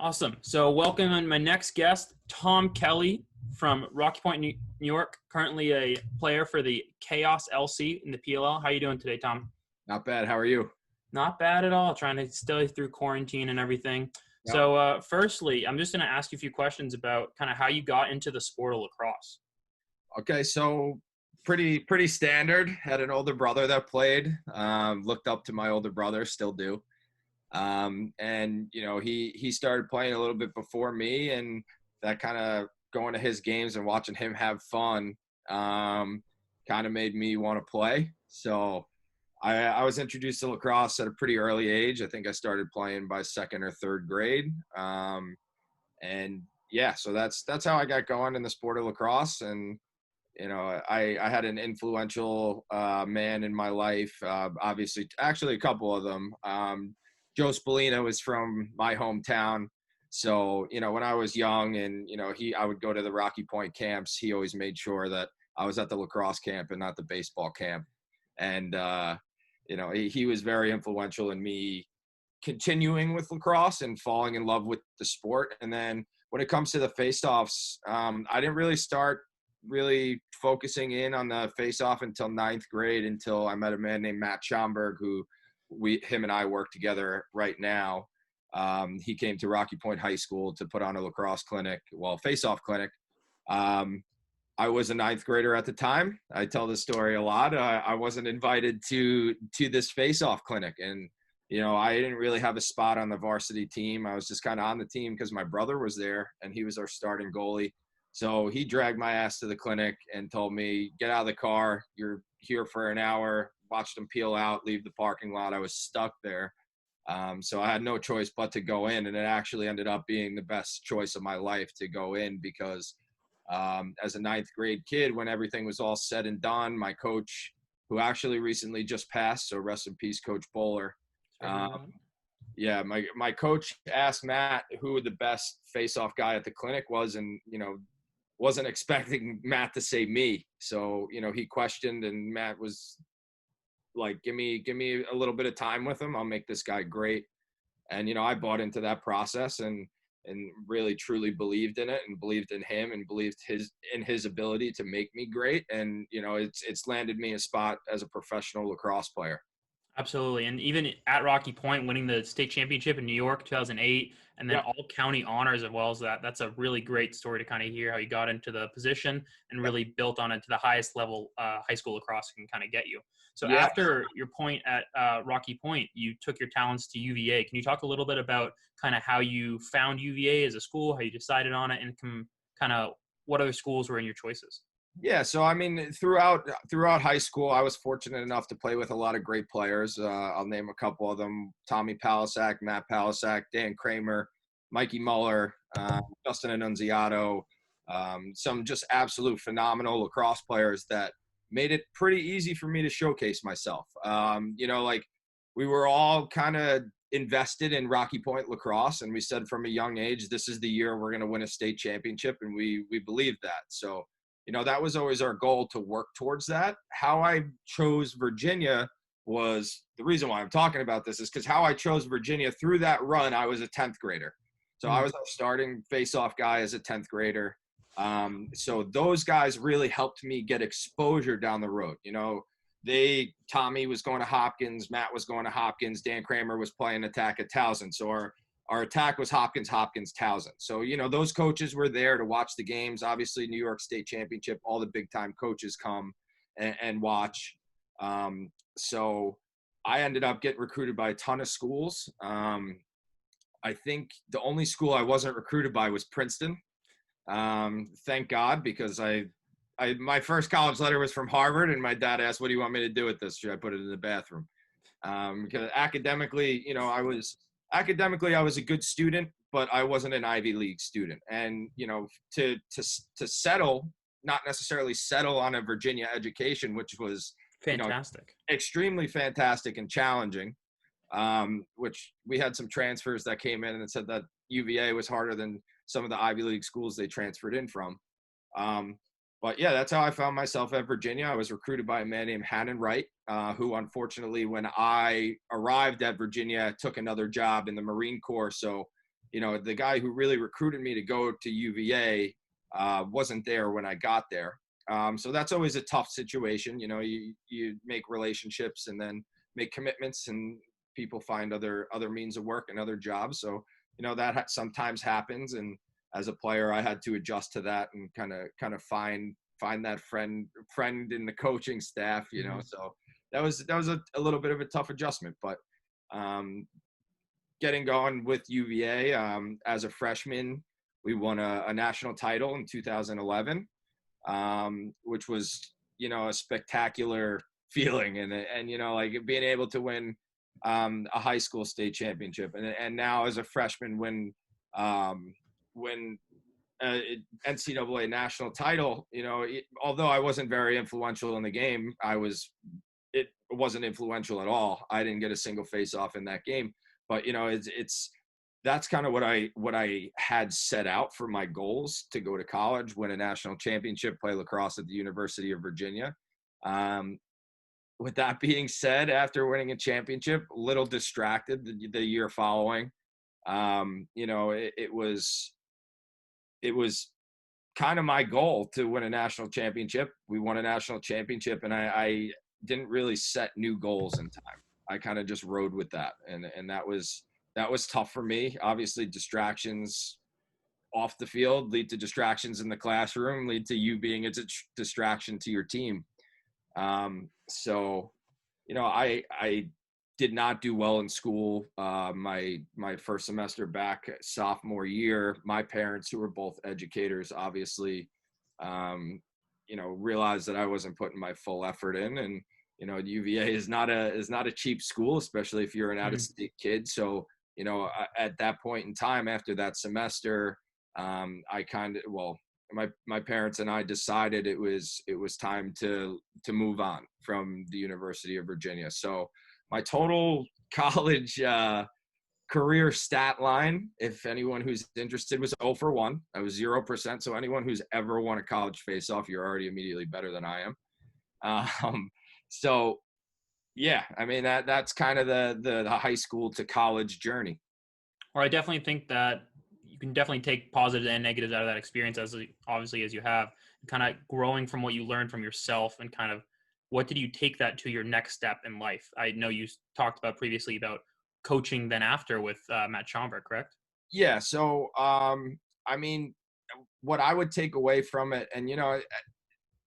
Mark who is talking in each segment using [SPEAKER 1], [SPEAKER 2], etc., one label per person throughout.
[SPEAKER 1] Awesome. So welcome on my next guest, Tom Kelly from Rocky Point, New York, currently a player for the Chaos LC in the PLL. How are you doing today, Tom?
[SPEAKER 2] Not bad. How are you?
[SPEAKER 1] Not bad at all. Trying to stay through quarantine and everything.
[SPEAKER 2] Yep.
[SPEAKER 1] So firstly, I'm just going to ask you a few questions about kind of how you got into the sport of lacrosse.
[SPEAKER 2] Okay, so pretty standard. Had an older brother that played. Looked up to my older brother, still do. And he started playing a little bit before me, and that kind of going to his games and watching him have fun kind of made me want to play. So I was introduced to lacrosse at a pretty early age. I think I started playing by second or third grade. And yeah, so that's how I got going in the sport of lacrosse. And I had an influential man in my life. Obviously, actually a couple of them. Joe Spallina was from my hometown. So, when I was young and, I would go to the Rocky Point camps, he always made sure that I was at the lacrosse camp and not the baseball camp. And, he was very influential in me continuing with lacrosse and falling in love with the sport. And then when it comes to the face-offs, I didn't really start really focusing in on the face-off until ninth grade, until I met a man named Matt Schomburg, who him and I work together right now. He came to Rocky Point High School to put on a lacrosse clinic, face-off clinic. I was a ninth grader at the time. I tell this story a lot. I wasn't invited to this face-off clinic, and I didn't really have a spot on the varsity team. I was just kind of on the team because my brother was there, and he was our starting goalie. So he dragged my ass to the clinic and told me, "Get out of the car. You're here for an hour." Watched them peel out, leave the parking lot. I was stuck there. So I had no choice but to go in, and it actually ended up being the best choice of my life to go in because as a ninth grade kid, when everything was all said and done, my coach, who actually recently just passed, so rest in peace, Coach Bowler. Yeah, my coach asked Matt who the best face-off guy at the clinic was, and wasn't expecting Matt to say me. So he questioned, and Matt was like, give me a little bit of time with him. I'll make this guy great. And I bought into that process and really truly believed in it, and believed in him, and believed in his ability to make me great. And it's landed me a spot as a professional lacrosse player.
[SPEAKER 1] Absolutely. And even at Rocky Point, winning the state championship in New York, 2008, and then
[SPEAKER 2] Yep.
[SPEAKER 1] all county honors as well as that. That's a really great story to kind of hear how you got into the position and really built on it to the highest level high school lacrosse can kind of get you. So
[SPEAKER 2] Yeah.
[SPEAKER 1] after your point at Rocky Point, you took your talents to UVA. Can you talk a little bit about kind of how you found UVA as a school, how you decided on it, and kind of what other schools were in your choices?
[SPEAKER 2] Yeah, so I mean, throughout high school, I was fortunate enough to play with a lot of great players. I'll name a couple of them: Tommy Palisak, Matt Palisak, Dan Kramer, Mikey Muller, Justin Annunziato. Some just absolute phenomenal lacrosse players that made it pretty easy for me to showcase myself. Like we were all kind of invested in Rocky Point lacrosse, and we said from a young age, this is the year we're going to win a state championship, and we believed that. So that was always our goal, to work towards that. How I chose Virginia was the reason why I'm talking about this, is because how I chose Virginia through that run, I was a 10th grader. So I was our starting face-off guy as a 10th grader. So those guys really helped me get exposure down the road. Tommy was going to Hopkins, Matt was going to Hopkins, Dan Kramer was playing attack at Towson. So our attack was Hopkins, Towson. So, those coaches were there to watch the games. Obviously, New York State Championship, all the big-time coaches come and watch. So I ended up getting recruited by a ton of schools. I think the only school I wasn't recruited by was Princeton. Thank God, because my first college letter was from Harvard, and my dad asked, "What do you want me to do with this? Should I put it in the bathroom?" Because academically, I was a good student, but I wasn't an Ivy League student. And, to settle, not necessarily settle on a Virginia education, which was
[SPEAKER 1] Fantastic.
[SPEAKER 2] Extremely fantastic and challenging, which we had some transfers that came in and said that UVA was harder than some of the Ivy League schools they transferred in from. But yeah, that's how I found myself at Virginia. I was recruited by a man named Hannon Wright, who unfortunately, when I arrived at Virginia, took another job in the Marine Corps. So, the guy who really recruited me to go to UVA wasn't there when I got there. So that's always a tough situation. You make relationships and then make commitments, and people find other means of work and other jobs. So, that sometimes happens. And as a player, I had to adjust to that and kind of find that friend in the coaching staff,
[SPEAKER 1] Mm-hmm.
[SPEAKER 2] So that was a little bit of a tough adjustment, but getting going with UVA, as a freshman, we won a national title in 2011, which was, a spectacular feeling, and like being able to win a high school state championship, and now as a freshman win NCAA national title. Although I wasn't very influential in the game, it wasn't influential at all. I didn't get a single face off in that game, but that's kind of what I had set out for my goals: to go to college, win a national championship, play lacrosse at the University of Virginia. With that being said, after winning a championship, a little distracted the year following. It was kind of my goal to win a national championship. We won a national championship, and I didn't really set new goals in time. I kind of just rode with that, and that was tough for me. Obviously, distractions off the field lead to distractions in the classroom, lead to you being a distraction to your team. So, I did not do well in school. My first semester back sophomore year, my parents, who were both educators, obviously, realized that I wasn't putting my full effort in. And, UVA is not a cheap school, especially if you're an out-of-state kid. So, at that point in time, after that semester, my parents and I decided it was time to move on from the University of Virginia. So my total college career stat line, if anyone who's interested, was 0 for 1. I was 0%. So anyone who's ever won a college face-off, you're already immediately better than I am. So yeah, I mean, that's kind of the high school to college journey.
[SPEAKER 1] Or I definitely think that you can definitely take positives and negatives out of that experience, as you have, kind of growing from what you learned from yourself, and kind of what did you take that to your next step in life? I know you talked about previously about coaching then after with Matt Schomburg, correct?
[SPEAKER 2] Yeah. So, I mean, what I would take away from it, and,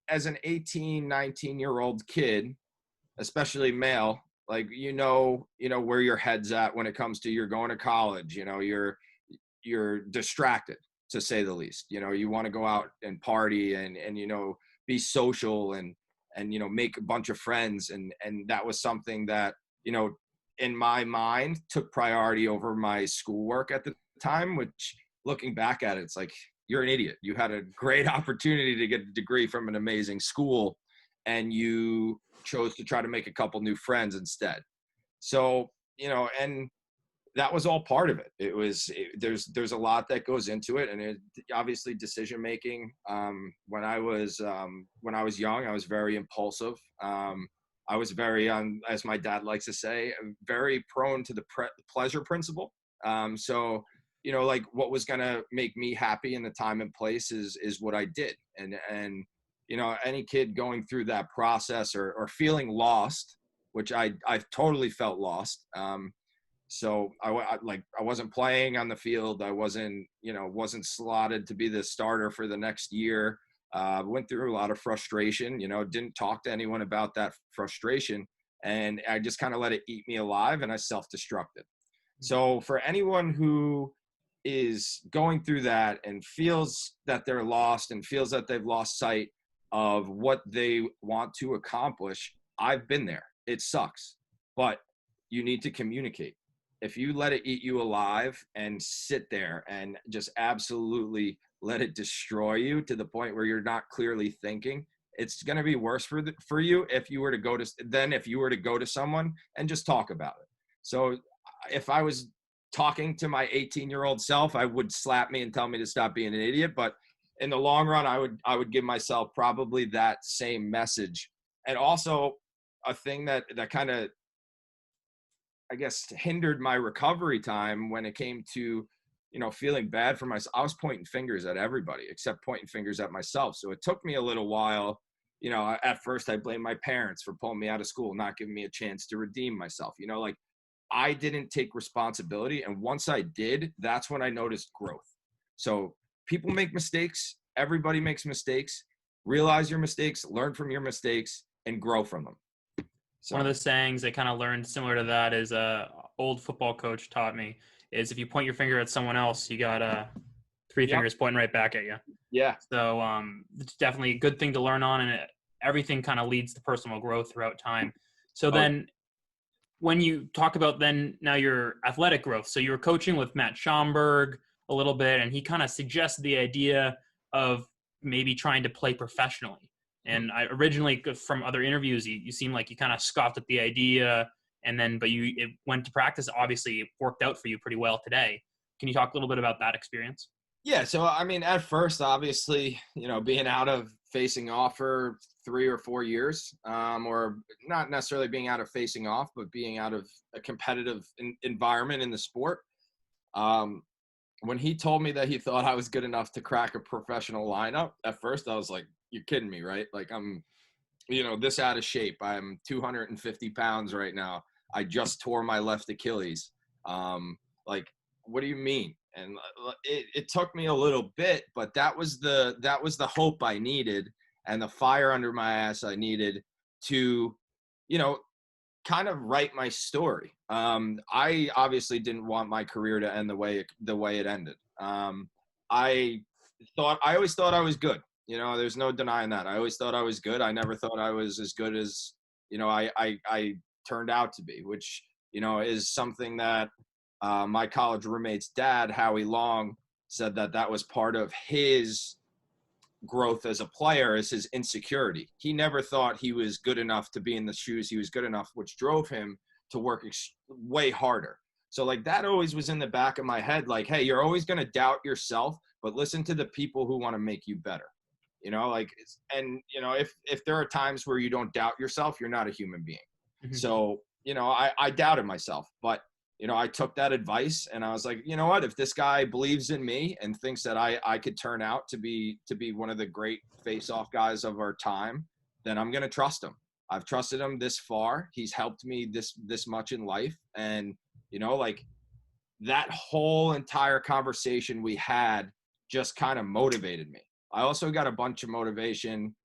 [SPEAKER 2] as an 18, 19-year-old kid, especially male, like, where your head's at when it comes to you're going to college, you're distracted, to say the least. You want to go out and party and be social and make a bunch of friends. And that was something that, in my mind, took priority over my schoolwork at the time, which, looking back at it, it's like, you're an idiot. You had a great opportunity to get a degree from an amazing school, and you chose to try to make a couple new friends instead. So, and that was all part of it. There's a lot that goes into it, and obviously decision making. When I was young, I was very impulsive. I was very, as my dad likes to say, very prone to the pleasure principle. So, like, what was gonna make me happy in the time and place is what I did. And any kid going through that process or feeling lost, which I've totally felt lost. So I wasn't playing on the field. I wasn't slotted to be the starter for the next year. Went through a lot of frustration, didn't talk to anyone about that frustration. And I just kind of let it eat me alive, and I self-destructed. So for anyone who is going through that and feels that they're lost and feels that they've lost sight of what they want to accomplish, I've been there. It sucks, but you need to communicate. If you let it eat you alive and sit there and just absolutely let it destroy you to the point where you're not clearly thinking, it's going to be worse for you if you were to go to someone and just talk about it. So if I was talking to my 18-year-old self, I would slap me and tell me to stop being an idiot. But in the long run, I would give myself probably that same message. And also a thing that kind of, I guess, hindered my recovery time when it came to feeling bad for myself. I was pointing fingers at everybody except pointing fingers at myself. So it took me a little while. At first I blamed my parents for pulling me out of school, not giving me a chance to redeem myself. Like I didn't take responsibility. And once I did, that's when I noticed growth. So people make mistakes. Everybody makes mistakes. Realize your mistakes, learn from your mistakes, and grow from them. So.
[SPEAKER 1] One of the sayings I kind of learned similar to that is old football coach taught me is if you point your finger at someone else, you got three fingers pointing right back at you.
[SPEAKER 2] Yeah.
[SPEAKER 1] So it's definitely a good thing to learn on, and everything kind of leads to personal growth throughout time. So then when you talk about then now your athletic growth, so you were coaching with Matt Schomburg a little bit, and he kind of suggested the idea of maybe trying to play professionally. And I originally, from other interviews, you seem like you kind of scoffed at the idea, and then it went to practice. Obviously, it worked out for you pretty well today. Can you talk a little bit about that experience?
[SPEAKER 2] Yeah. So, I mean, at first, obviously, being out of facing off for 3 or 4 years, or not necessarily being out of facing off, but being out of a competitive environment in the sport. When he told me that he thought I was good enough to crack a professional lineup, at first I was like, you're kidding me, right? Like I'm, this out of shape. I'm 250 pounds right now. I just tore my left Achilles. Like, what do you mean? And it took me a little bit, but that was the hope I needed and the fire under my ass I needed to, kind of write my story. I obviously didn't want my career to end the way it ended. I always thought I was good. There's no denying that. I always thought I was good. I never thought I was as good as, I turned out to be, which, is something that my college roommate's dad, Howie Long, said that was part of his growth as a player, is his insecurity. He never thought he was good enough to be in the shoes he was good enough, which drove him to work way harder. So like that always was in the back of my head, like, hey, you're always going to doubt yourself, but listen to the people who want to make you better. If there are times where you don't doubt yourself, you're not a human being. Mm-hmm. So, I doubted myself, but, I took that advice and I was like, you know what, if this guy believes in me and thinks that I could turn out to be one of the great face-off guys of our time, then I'm going to trust him. I've trusted him this far. He's helped me this much in life. And, that whole entire conversation we had just kind of motivated me. I also got a bunch of motivation,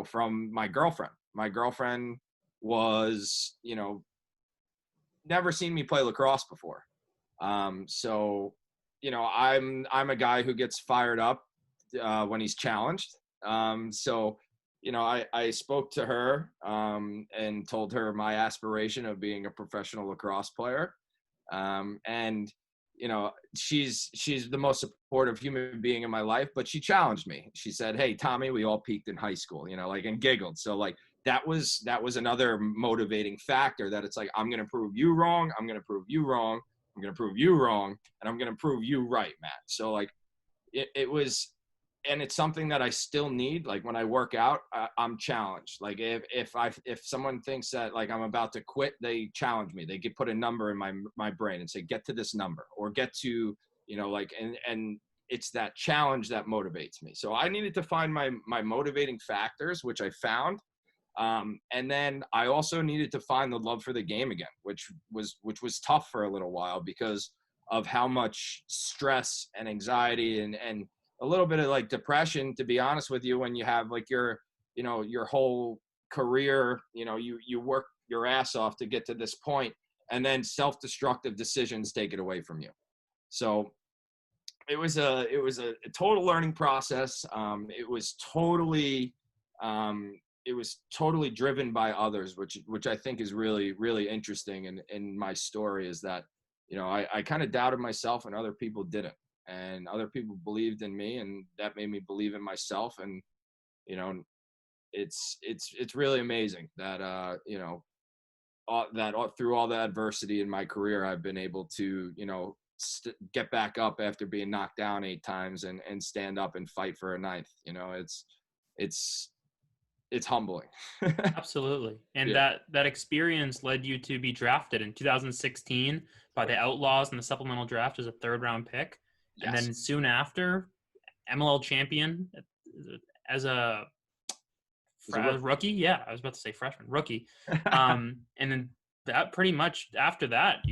[SPEAKER 2] from my girlfriend. My girlfriend was, never seen me play lacrosse before. So, I'm a guy who gets fired up when he's challenged. So, I spoke to her and told her my aspiration of being a professional lacrosse player. And she's the most supportive human being in my life, but she challenged me. She said, hey, Tommy, we all peaked in high school, and giggled. So like, that was another motivating factor, that it's like, I'm going to prove you wrong. I'm going to prove you wrong. I'm going to prove you wrong. And I'm going to prove you right, Matt. So like it was, and it's something that I still need. Like when I work out, I'm challenged. Like if someone thinks that like I'm about to quit, they challenge me. They put a number in my brain and say, get to this number, or get to, and it's that challenge that motivates me. So I needed to find my motivating factors, which I found. And then I also needed to find the love for the game again, which was tough for a little while because of how much stress and anxiety and a little bit of like depression, to be honest with you, when you have like your whole career, you work your ass off to get to this point, and then self-destructive decisions take it away from you. So it was a total learning process. It was totally driven by others, which I think is really, really interesting in my story, is that, I kind of doubted myself and other people didn't. And other people believed in me, and that made me believe in myself. And, it's really amazing that, through all the adversity in my career, I've been able to, get back up after being knocked down 8 times and stand up and fight for a 9th. It's humbling.
[SPEAKER 1] Absolutely. And that experience led you to be drafted in 2016 by the Outlaws in the supplemental draft as a 3rd round pick. and
[SPEAKER 2] Yes.
[SPEAKER 1] then soon after, MLL champion as a rookie. Yeah, I was about to say freshman, rookie. And then that pretty much after that,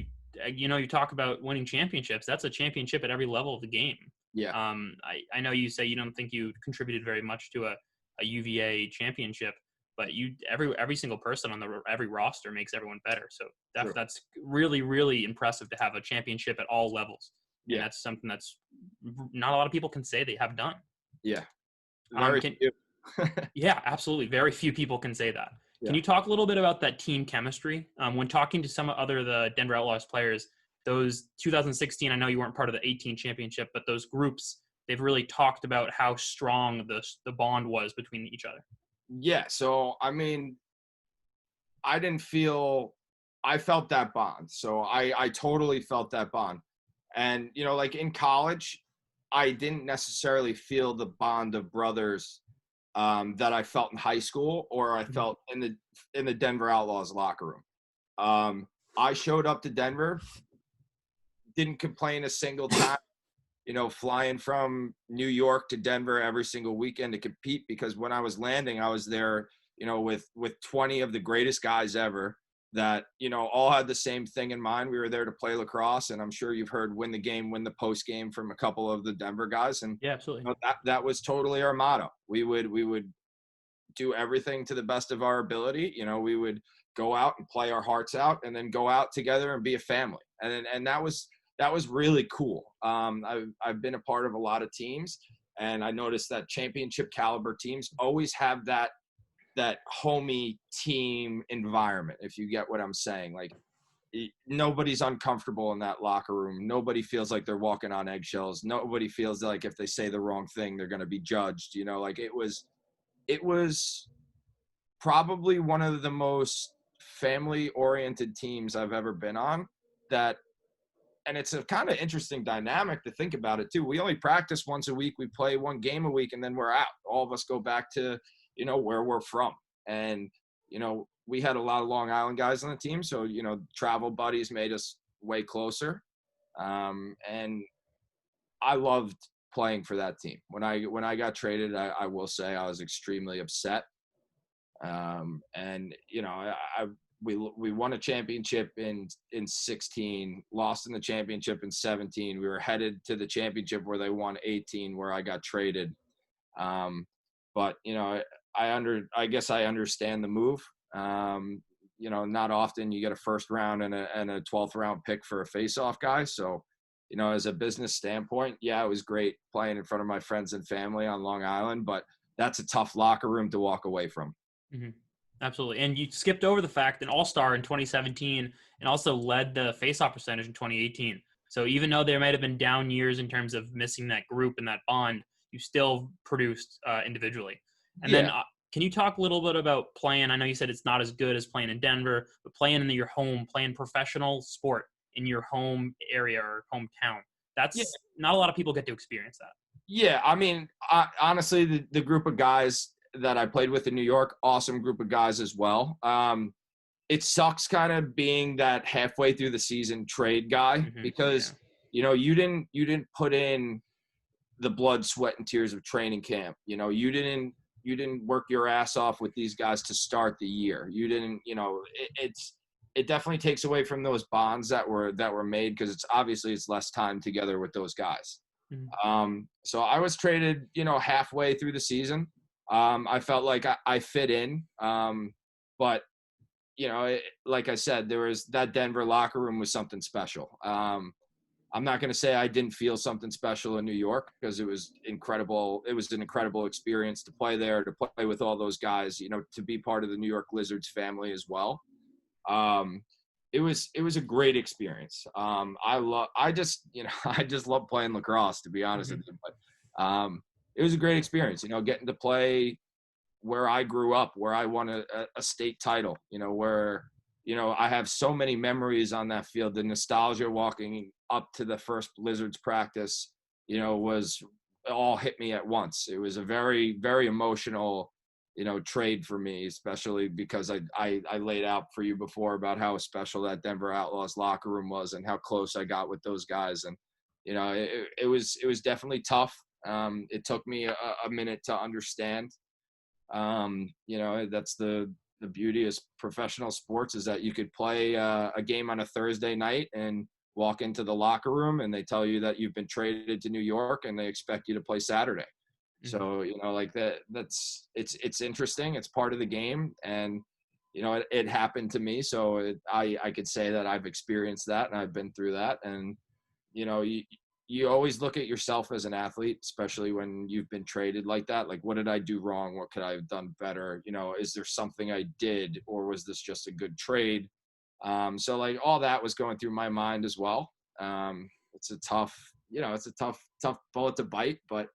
[SPEAKER 1] you talk about winning championships. That's a championship at every level of the game.
[SPEAKER 2] Yeah.
[SPEAKER 1] I know you say you don't think you contributed very much to a UVA championship, but every single person on every roster makes everyone better. So that's really, really impressive to have a championship at all levels. Yeah. And that's something that's not a lot of people can say they have done.
[SPEAKER 2] Yeah. Very few.
[SPEAKER 1] Yeah, absolutely. Very few people can say that.
[SPEAKER 2] Yeah.
[SPEAKER 1] Can you talk a little bit about that team chemistry? When talking to some other the Denver Outlaws players, those 2016, I know you weren't part of the 18 championship, but those groups, they've really talked about how strong the bond was between each other.
[SPEAKER 2] Yeah. So, I mean, I felt that bond. So I totally felt that bond. And, like in college, I didn't necessarily feel the bond of brothers that I felt in high school or I felt in the Denver Outlaws locker room. I showed up to Denver, didn't complain a single time, flying from New York to Denver every single weekend to compete, because when I was landing, I was there, with 20 of the greatest guys ever that, all had the same thing in mind. We were there to play lacrosse, and I'm sure you've heard win the game, win the post game from a couple of the Denver guys. And
[SPEAKER 1] yeah, absolutely.
[SPEAKER 2] That was totally our motto. We would do everything to the best of our ability. We would go out and play our hearts out and then go out together and be a family. And that was really cool. I've been a part of a lot of teams, and I noticed that championship caliber teams always have that homey team environment, if you get what I'm saying. Like, nobody's uncomfortable in that locker room. Nobody feels like they're walking on eggshells. Nobody feels like if they say the wrong thing, they're going to be judged. Like it was probably one of the most family-oriented teams I've ever been on. And it's a kind of interesting dynamic to think about it too. We only practice once a week. We play one game a week, and then we're out. All of us go back to, where we're from. And, we had a lot of Long Island guys on the team. So, travel buddies made us way closer. And I loved playing for that team. When I got traded, I will say I was extremely upset. And, we won a championship in 16, lost in the championship in 17. We were headed to the championship where they won 18, where I got traded. But, I guess I understand the move. Not often you get a first round and a 12th round pick for a face-off guy. So, as a business standpoint, yeah, it was great playing in front of my friends and family on Long Island, but that's a tough locker room to walk away from.
[SPEAKER 1] Mm-hmm. Absolutely. And you skipped over the fact that All-Star in 2017 and also led the face-off percentage in 2018. So even though there might have been down years in terms of missing that group and that bond, you still produced individually. And then can you talk a little bit about playing? I know you said it's not as good as playing in Denver, but playing in your home, playing professional sport in your home area or hometown. That's not a lot of people get to experience that.
[SPEAKER 2] Yeah. I mean, honestly, the group of guys that I played with in New York, awesome group of guys as well. It sucks kind of being that halfway through the season trade guy, because, you didn't put in the blood, sweat, and tears of training camp. You didn't work your ass off with these guys to start the year. You didn't, it definitely takes away from those bonds that were made, because it's less time together with those guys. So I was traded, halfway through the season. I felt like I fit in. But, like I said, there was that Denver locker room was something special. I'm not going to say I didn't feel something special in New York, because it was incredible. It was an incredible experience to play there, to play with all those guys, to be part of the New York Lizards family as well. It was a great experience. I just love playing lacrosse, to be honest with you. But it was a great experience, getting to play where I grew up, where I won a state title, where, I have so many memories on that field. The nostalgia walking up to the first Lizards practice, was all hit me at once. It was a very, very emotional, trade for me, especially because I laid out for you before about how special that Denver Outlaws locker room was and how close I got with those guys. And, it was definitely tough. It took me a minute to understand. That's the beauty of professional sports, is that you could play a game on a Thursday night and walk into the locker room and they tell you that you've been traded to New York and they expect you to play Saturday.
[SPEAKER 1] Mm-hmm.
[SPEAKER 2] So, like it's interesting. It's part of the game. And, it happened to me. So I could say that I've experienced that and I've been through that. And, you always look at yourself as an athlete, especially when you've been traded like that. Like, what did I do wrong? What could I have done better? Is there something I did, or was this just a good trade? So like all that was going through my mind as well. It's a tough bullet to bite, but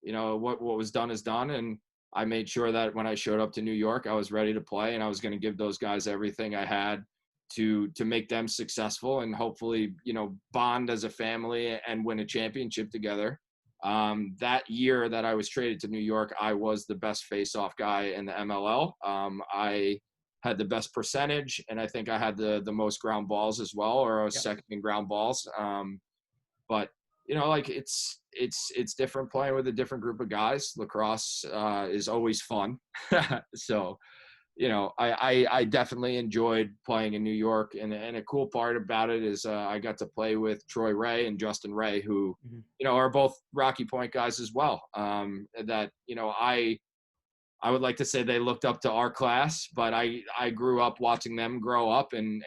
[SPEAKER 2] what was done is done. And I made sure that when I showed up to New York, I was ready to play and I was going to give those guys everything I had to make them successful and hopefully, bond as a family and win a championship together. That year that I was traded to New York, I was the best face-off guy in the MLL. I had the best percentage, and I think I had the most ground balls as well, or I was second in ground balls. But like it's different playing with a different group of guys. Lacrosse is always fun. So I definitely enjoyed playing in New York, and a cool part about it is I got to play with Troy Ray and Justin Ray, who are both Rocky Point guys as well. That I would like to say they looked up to our class, but I grew up watching them grow up and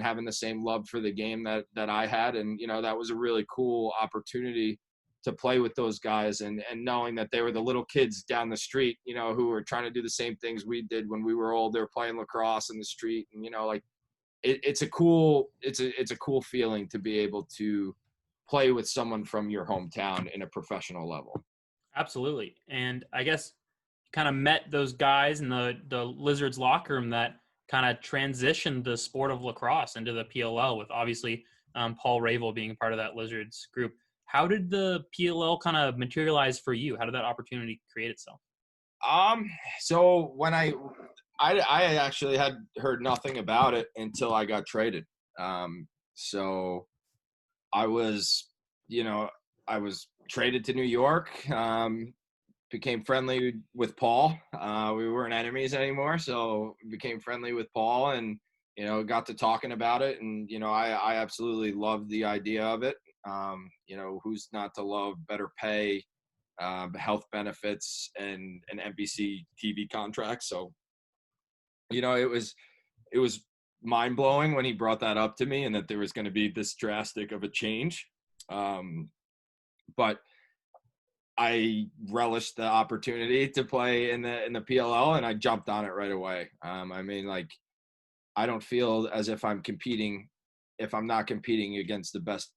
[SPEAKER 2] having the same love for the game that I had, and that was a really cool opportunity to play with those guys and knowing that they were the little kids down the street, who were trying to do the same things we did when we were older, playing lacrosse in the street. And, like it's a cool feeling to be able to play with someone from your hometown in a professional level.
[SPEAKER 1] Absolutely. And I guess kind of met those guys in the Lizards locker room that kind of transitioned the sport of lacrosse into the PLL, with obviously Paul Ravel being a part of that Lizards group. How did the PLL kind of materialize for you? How did that opportunity create itself?
[SPEAKER 2] So when I actually had heard nothing about it until I got traded. So I was traded to New York, became friendly with Paul. We weren't enemies anymore. So became friendly with Paul and, got to talking about it. And, I absolutely loved the idea of it. Who's not to love better pay, health benefits, and an NBC TV contract. So, it was mind blowing when he brought that up to me and that there was going to be this drastic of a change. But I relished the opportunity to play in the PLL and I jumped on it right away. I don't feel as if I'm competing if I'm not competing against the best,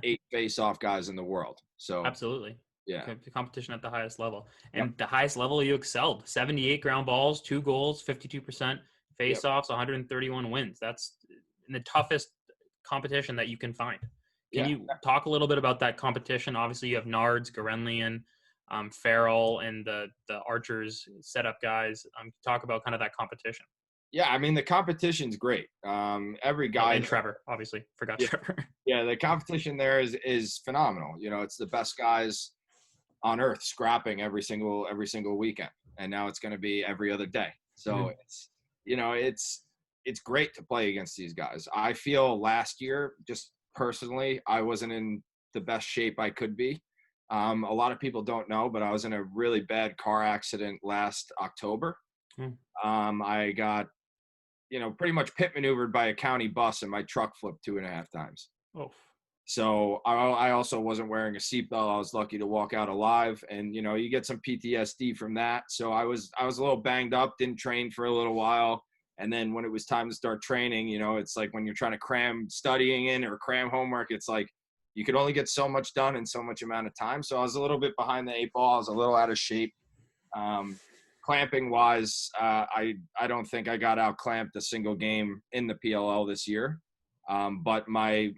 [SPEAKER 2] 8 face-off guys in the world. So
[SPEAKER 1] absolutely.
[SPEAKER 2] Yeah.
[SPEAKER 1] The competition at the highest level. And the highest level you excelled. 78 ground balls, 2 goals, 52% face-offs, 131 wins. That's in the toughest competition that you can find. Can you talk a little bit about that competition? Obviously, you have Nards, Garenlian, Farrell, and the Archers setup guys. Talk about kind of that competition.
[SPEAKER 2] Yeah, the competition's great. Every guy
[SPEAKER 1] and Trevor, obviously, forgot Trevor.
[SPEAKER 2] Yeah, the competition there is phenomenal. It's the best guys on earth scrapping every single weekend, and now it's going to be every other day. So it's great to play against these guys. I feel last year, just personally, I wasn't in the best shape I could be. A lot of people don't know, but I was in a really bad car accident last October. I got pretty much pit maneuvered by a county bus and my truck flipped 2.5 times.
[SPEAKER 1] Oh.
[SPEAKER 2] So I also wasn't wearing a seatbelt. I was lucky to walk out alive, and you get some PTSD from that. So I was a little banged up, didn't train for a little while, and then when it was time to start training, it's like when you're trying to cram studying in or cram homework, it's like you could only get so much done in so much amount of time. So I was a little bit behind the 8 ball. I was a little out of shape. Clamping wise, I don't think I got out clamped a single game in the PLL this year. But my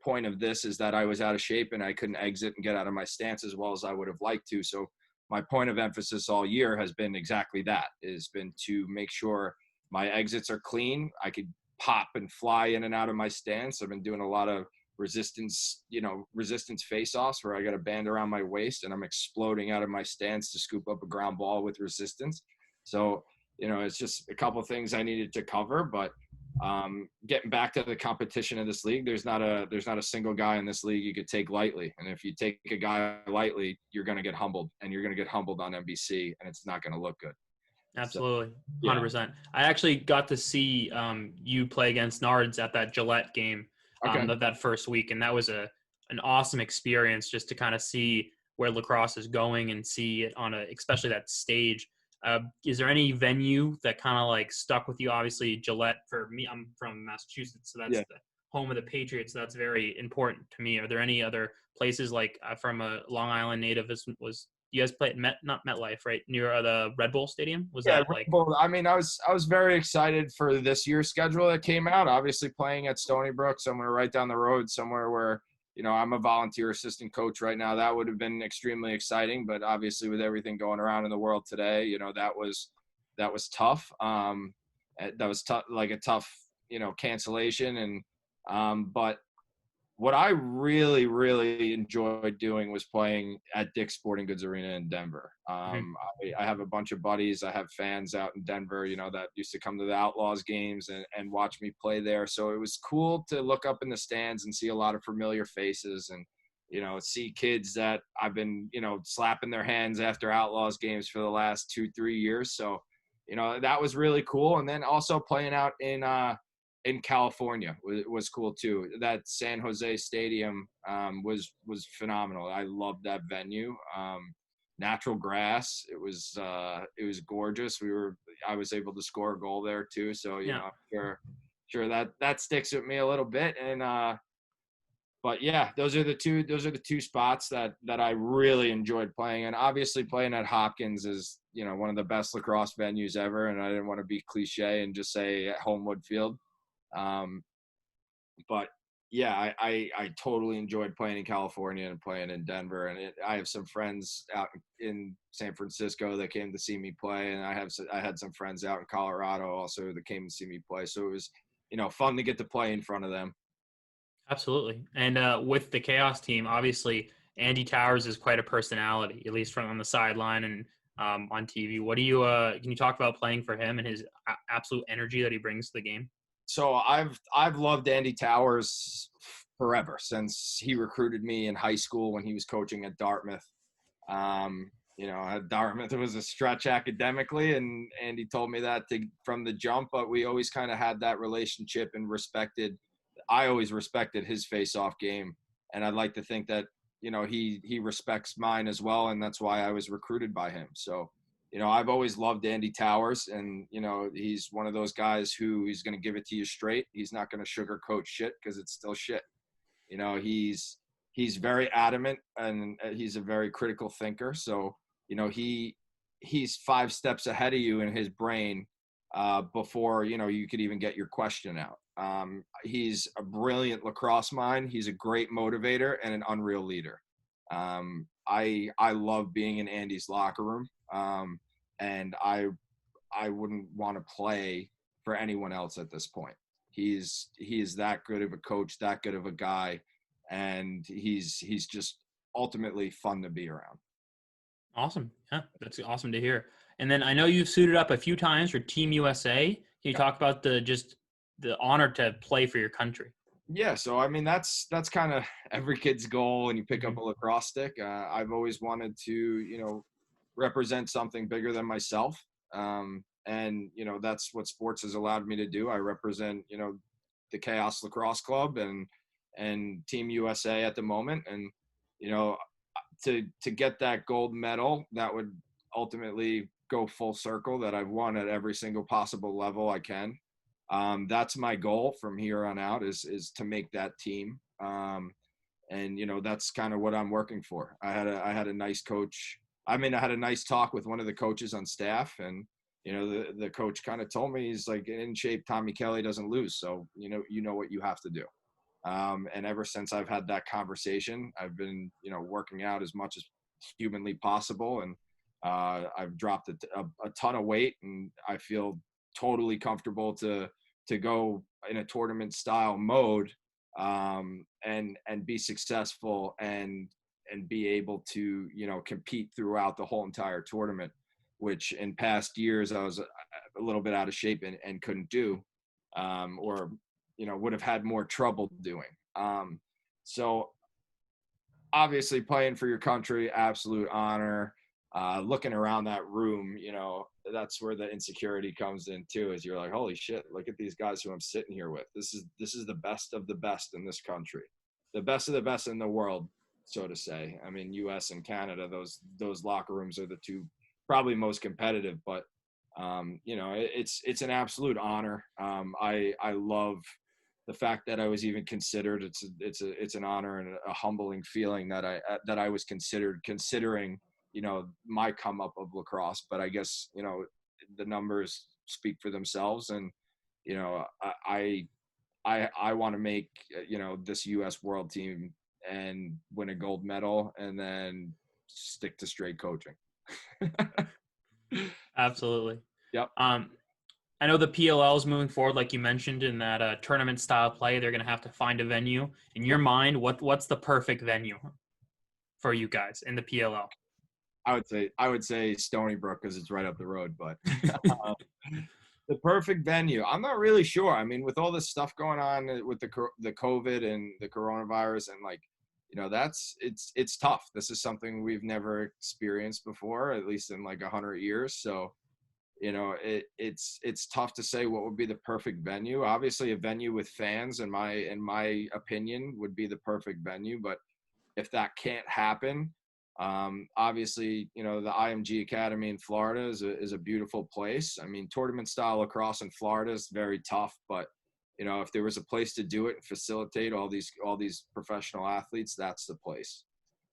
[SPEAKER 2] point of this is that I was out of shape and I couldn't exit and get out of my stance as well as I would have liked to. So my point of emphasis all year has been exactly that, has been to make sure my exits are clean. I could pop and fly in and out of my stance. I've been doing a lot of resistance, resistance face-offs where I got a band around my waist and I'm exploding out of my stance to scoop up a ground ball with resistance. So, it's just a couple of things I needed to cover, but getting back to the competition of this league, there's not a single guy in this league you could take lightly. And if you take a guy lightly, you're going to get humbled, and you're going to get humbled on NBC, and it's not going to look good.
[SPEAKER 1] Absolutely.
[SPEAKER 2] So,
[SPEAKER 1] 100%. I actually got to see you play against Nards at that Gillette game that first week. And that was an awesome experience just to kind of see where lacrosse is going and see it on especially that stage. Is there any venue that kind of like stuck with you? Obviously Gillette, for me, I'm from Massachusetts, so that's the home of the Patriots. So that's very important to me. Are there any other places, like from a Long Island native, you guys played not MetLife, right? Near the Red Bull Stadium?
[SPEAKER 2] Red Bull. I mean, I was very excited for this year's schedule that came out. Obviously, playing at Stony Brook, somewhere right down the road, somewhere where I'm a volunteer assistant coach right now. That would have been extremely exciting. But obviously, with everything going around in the world today, that was tough. That was tough, like a tough cancellation. But what I really, really enjoyed doing was playing at Dick's Sporting Goods Arena in Denver. I have a bunch of buddies. I have fans out in Denver, that used to come to the Outlaws games and watch me play there. So it was cool to look up in the stands and see a lot of familiar faces and, see kids that I've been, slapping their hands after Outlaws games for the last 2-3 years. So, that was really cool. And then also playing out in California was cool too. That San Jose Stadium was phenomenal. I loved that venue. Natural grass. It was gorgeous. I was able to score a goal there too. So sure that sticks with me a little bit. And but yeah, those are the two spots that I really enjoyed playing. And obviously playing at Hopkins is one of the best lacrosse venues ever. And I didn't want to be cliche and just say at Homewood Field. But yeah, I totally enjoyed playing in California and playing in Denver. And I have some friends out in San Francisco that came to see me play. And I had some friends out in Colorado also that came to see me play. So it was, fun to get to play in front of them.
[SPEAKER 1] Absolutely. And with the Chaos team, obviously Andy Towers is quite a personality, at least from on the sideline and on TV. What do you can you talk about playing for him and his absolute energy that he brings to the game?
[SPEAKER 2] So I've loved Andy Towers forever, since he recruited me in high school when he was coaching at Dartmouth. At Dartmouth, it was a stretch academically, and Andy told me that from the jump, but we always kind of had that relationship and I always respected his face-off game. And I'd like to think that, he respects mine as well. And that's why I was recruited by him. So, I've always loved Andy Towers, and, he's one of those guys who he's going to give it to you straight. He's not going to sugarcoat shit because it's still shit. He's very adamant, and he's a very critical thinker. So, he's 5 steps ahead of you in his brain before, you could even get your question out. He's a brilliant lacrosse mind. He's a great motivator and an unreal leader. I love being in Andy's locker room. And I wouldn't want to play for anyone else at this point. He is that good of a coach, that good of a guy, and he's just ultimately fun to be around.
[SPEAKER 1] Awesome. Yeah, that's awesome to hear. And then I know you've suited up a few times for Team USA. Can you talk about the honor to play for your country?
[SPEAKER 2] Yeah, so I mean that's kind of every kid's goal when you pick up a lacrosse stick. I've always wanted to, represent something bigger than myself. And, that's what sports has allowed me to do. I represent, the Chaos Lacrosse Club and Team USA at the moment. And, to get that gold medal, that would ultimately go full circle, that I've won at every single possible level I can. That's my goal from here on out is to make that team. And, that's kind of what I'm working for. I had a nice coach. I had a nice talk with one of the coaches on staff, and, the coach kind of told me, he's like, in shape Tommy Kelly doesn't lose. So, you know what you have to do. And ever since I've had that conversation, I've been, working out as much as humanly possible. And I've dropped a ton of weight, and I feel totally comfortable to go in a tournament style mode and be successful and be able to, you know, compete throughout the whole entire tournament, which in past years I was a little bit out of shape and couldn't do, or, you know, would have had more trouble doing. So obviously playing for your country, absolute honor. Looking around that room, you know, that's where the insecurity comes in too, is you're like, holy shit, look at these guys who I'm sitting here with. This is the best of the best in this country, the best of the best in the world, so to say. I mean, US and Canada, those locker rooms are the two probably most competitive, but you know, it's an absolute honor. I love the fact that I was even considered. It's an honor and a humbling feeling that I was considered, considering, you know, my come up of lacrosse. But I guess, you know, the numbers speak for themselves, and, you know, I want to make, you know, this U.S. world team and win a gold medal, and then stick to straight coaching.
[SPEAKER 1] Absolutely.
[SPEAKER 2] Yep.
[SPEAKER 1] I know the PLL is moving forward, like you mentioned, in that tournament style play. They're going to have to find a venue. In your mind, what's the perfect venue for you guys in the PLL?
[SPEAKER 2] I would say Stony Brook, because it's right up the road, but the perfect venue, I'm not really sure. I mean, with all this stuff going on with the COVID and the coronavirus, and, like, you know, it's tough. This is something we've never experienced before, at least in like 100 years. So, you know, it's tough to say what would be the perfect venue. Obviously, a venue with fans, in my opinion, would be the perfect venue. But if that can't happen, obviously, you know, the IMG Academy in Florida is a beautiful place. I mean, tournament style lacrosse in Florida is very tough, but, you know, if there was a place to do it and facilitate all these professional athletes, that's the place.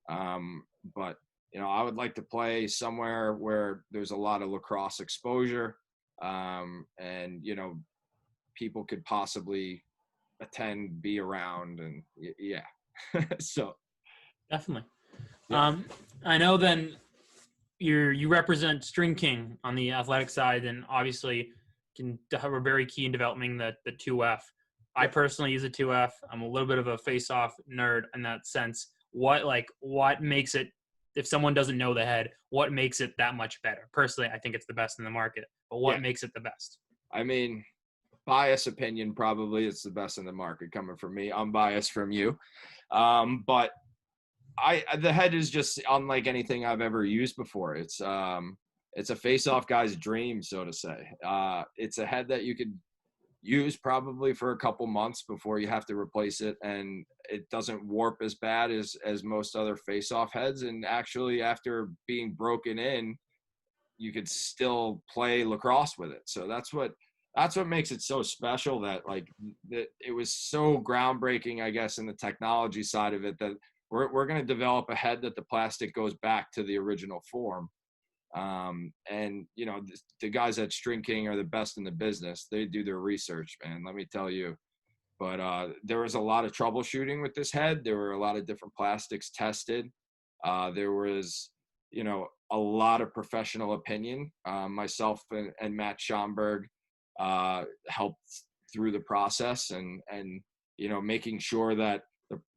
[SPEAKER 2] But, you know, I would like to play somewhere where there's a lot of lacrosse exposure, and, you know, people could possibly attend, be around, and yeah. So
[SPEAKER 1] Definitely.
[SPEAKER 2] yeah.
[SPEAKER 1] I know then you represent String King on the athletic side, and obviously can have a very key in developing the 2F. I personally use a 2F. I'm a little bit of a face-off nerd in that sense. What makes it, if someone doesn't know the head, what makes it that much better? Personally, I think it's the best in the market. But what makes it the best?
[SPEAKER 2] I mean, bias opinion, probably it's the best in the market coming from me. Unbiased from you. But the head is just unlike anything I've ever used before. It's a face-off guy's dream, so to say. It's a head that you could use probably for a couple months before you have to replace it, and it doesn't warp as bad as most other face-off heads. And actually, after being broken in, you could still play lacrosse with it. So that's what makes it so special, that, like, that it was so groundbreaking, I guess, in the technology side of it, that we're going to develop a head that the plastic goes back to the original form. And, you know, the guys at String King are the best in the business. They do their research, man, let me tell you. But there was a lot of troubleshooting with this head. There were a lot of different plastics tested. There was, you know, a lot of professional opinion. Myself and Matt Schomburg helped through the process, and, you know, making sure that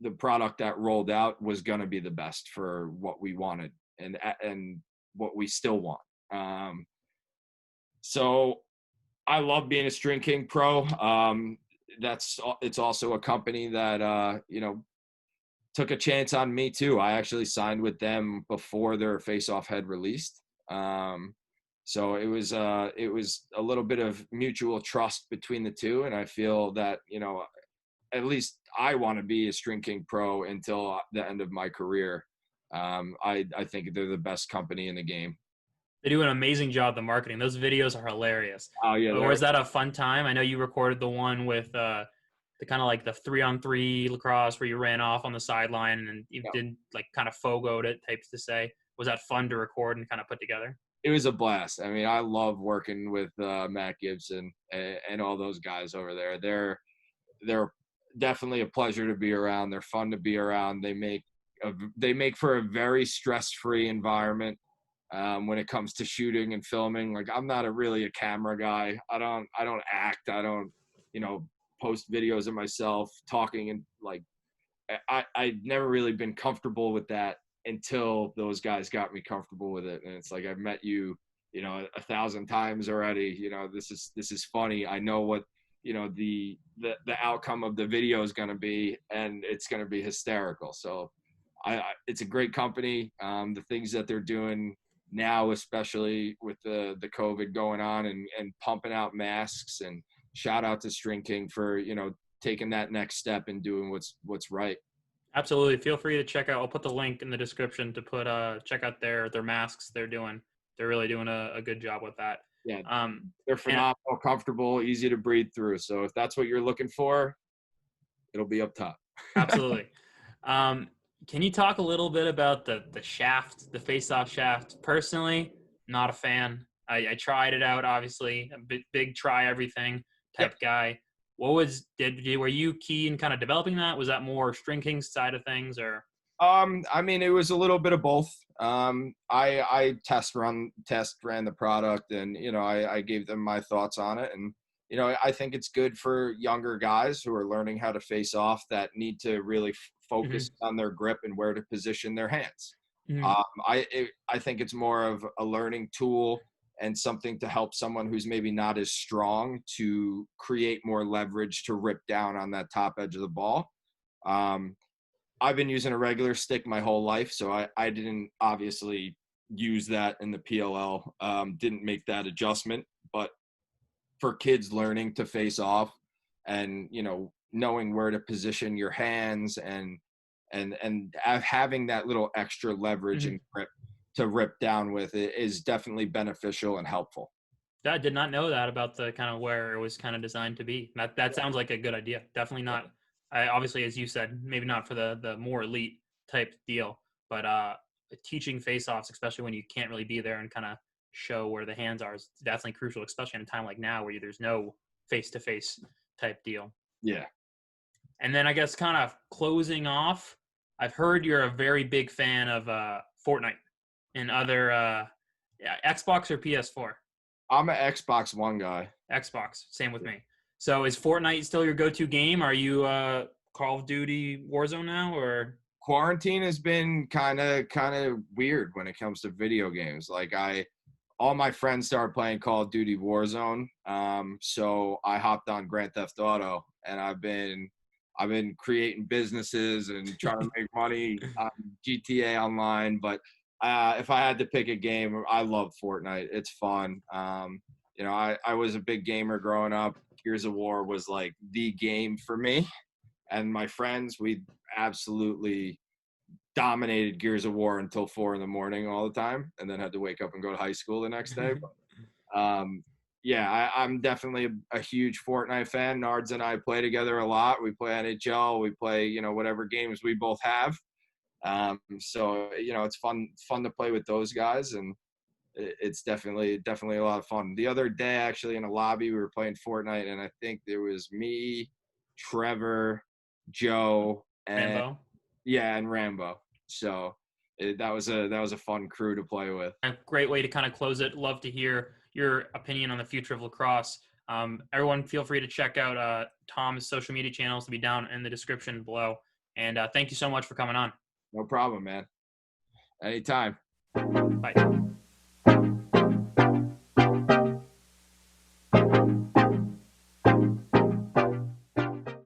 [SPEAKER 2] the product that rolled out was going to be the best for what we wanted and what we still want. So I love being a String King pro. It's also a company that, you know, took a chance on me too. I actually signed with them before their face-off head released. So it was a little bit of mutual trust between the two. And I feel that, you know, at least I want to be a String King pro until the end of my career. I think they're the best company in the game.
[SPEAKER 1] They do an amazing job the marketing. Those videos are hilarious.
[SPEAKER 2] Oh yeah.
[SPEAKER 1] Was that a fun time? I know you recorded the one with the kind of like the 3-on-3 lacrosse where you ran off on the sideline and you did like kind of FOGO'd it, types to say. Was that fun to record and kind of put together?
[SPEAKER 2] It was a blast. I mean, I love working with Matt Gibson and all those guys over there. They're definitely a pleasure to be around. They're fun to be around. They make for a very stress-free environment when it comes to shooting and filming. Like, I'm not really a camera guy. I don't act. I don't, you know, post videos of myself talking, and like I'd never really been comfortable with that until those guys got me comfortable with it. And it's like, I've met you, you know, 1,000 times already. You know, this is funny. I know what, you know, the outcome of the video is going to be, and it's going to be hysterical. So it's a great company. The things that they're doing now, especially with the COVID going on, and pumping out masks, and shout out to String King for, you know, taking that next step and doing what's right.
[SPEAKER 1] Absolutely. Feel free to check out. I'll put the link in the description to put check out their masks. They're really doing a good job with that.
[SPEAKER 2] Yeah, they're phenomenal, comfortable, easy to breathe through. So if that's what you're looking for, it'll be up top.
[SPEAKER 1] Absolutely. Can you talk a little bit about the shaft, the face-off shaft? Personally, not a fan. I tried it out, obviously. A big try everything type guy. What were you key in kind of developing that? Was that more String King's side of things, or?
[SPEAKER 2] I mean, it was a little bit of both. I test ran the product, and, you know, I gave them my thoughts on it. And, you know, I think it's good for younger guys who are learning how to face off, that need to really focus on their grip and where to position their hands. I think it's more of a learning tool and something to help someone who's maybe not as strong to create more leverage to rip down on that top edge of the ball. I've been using a regular stick my whole life, so I didn't obviously use that in the PLL, didn't make that adjustment. But for kids learning to face off, and, you know, knowing where to position your hands, and having that little extra leverage and grip to rip down with, it is definitely beneficial and helpful.
[SPEAKER 1] I did not know that about the kind of where it was kind of designed to be. That sounds like a good idea. Definitely not. Obviously, as you said, maybe not for the more elite type deal, but teaching face-offs, especially when you can't really be there and kind of show where the hands are, is definitely crucial, especially in a time like now where there's no face-to-face type deal.
[SPEAKER 2] Yeah.
[SPEAKER 1] And then I guess kind of closing off, I've heard you're a very big fan of Fortnite and other Xbox or PS4.
[SPEAKER 2] I'm an Xbox One guy.
[SPEAKER 1] Xbox, same with me. So is Fortnite still your go-to game? Are you Call of Duty Warzone now, or?
[SPEAKER 2] Quarantine has been kind of weird when it comes to video games. Like, all my friends started playing Call of Duty Warzone, so I hopped on Grand Theft Auto, and I've been creating businesses and trying to make money on GTA Online. But if I had to pick a game, I love Fortnite. It's fun. You know, I was a big gamer growing up. Gears of War was like the game for me and my friends. We absolutely dominated Gears of War until 4 a.m. all the time, and then had to wake up and go to high school the next day. But, yeah, I'm definitely a huge Fortnite fan. Nards and I play together a lot. We play NHL. We play, you know, whatever games we both have. So, you know, it's fun to play with those guys, and it's definitely a lot of fun. The other day, actually, in a lobby, we were playing Fortnite, and I think there was me, Trevor, Joe, and
[SPEAKER 1] Rambo.
[SPEAKER 2] Yeah, and Rambo. So that was a fun crew to play with.
[SPEAKER 1] A great way to kind of close it. Love to hear your opinion on the future of lacrosse. Everyone, feel free to check out Tom's social media channels to be down in the description below. And thank you so much for coming on.
[SPEAKER 2] No problem, man. Anytime.
[SPEAKER 1] Bye.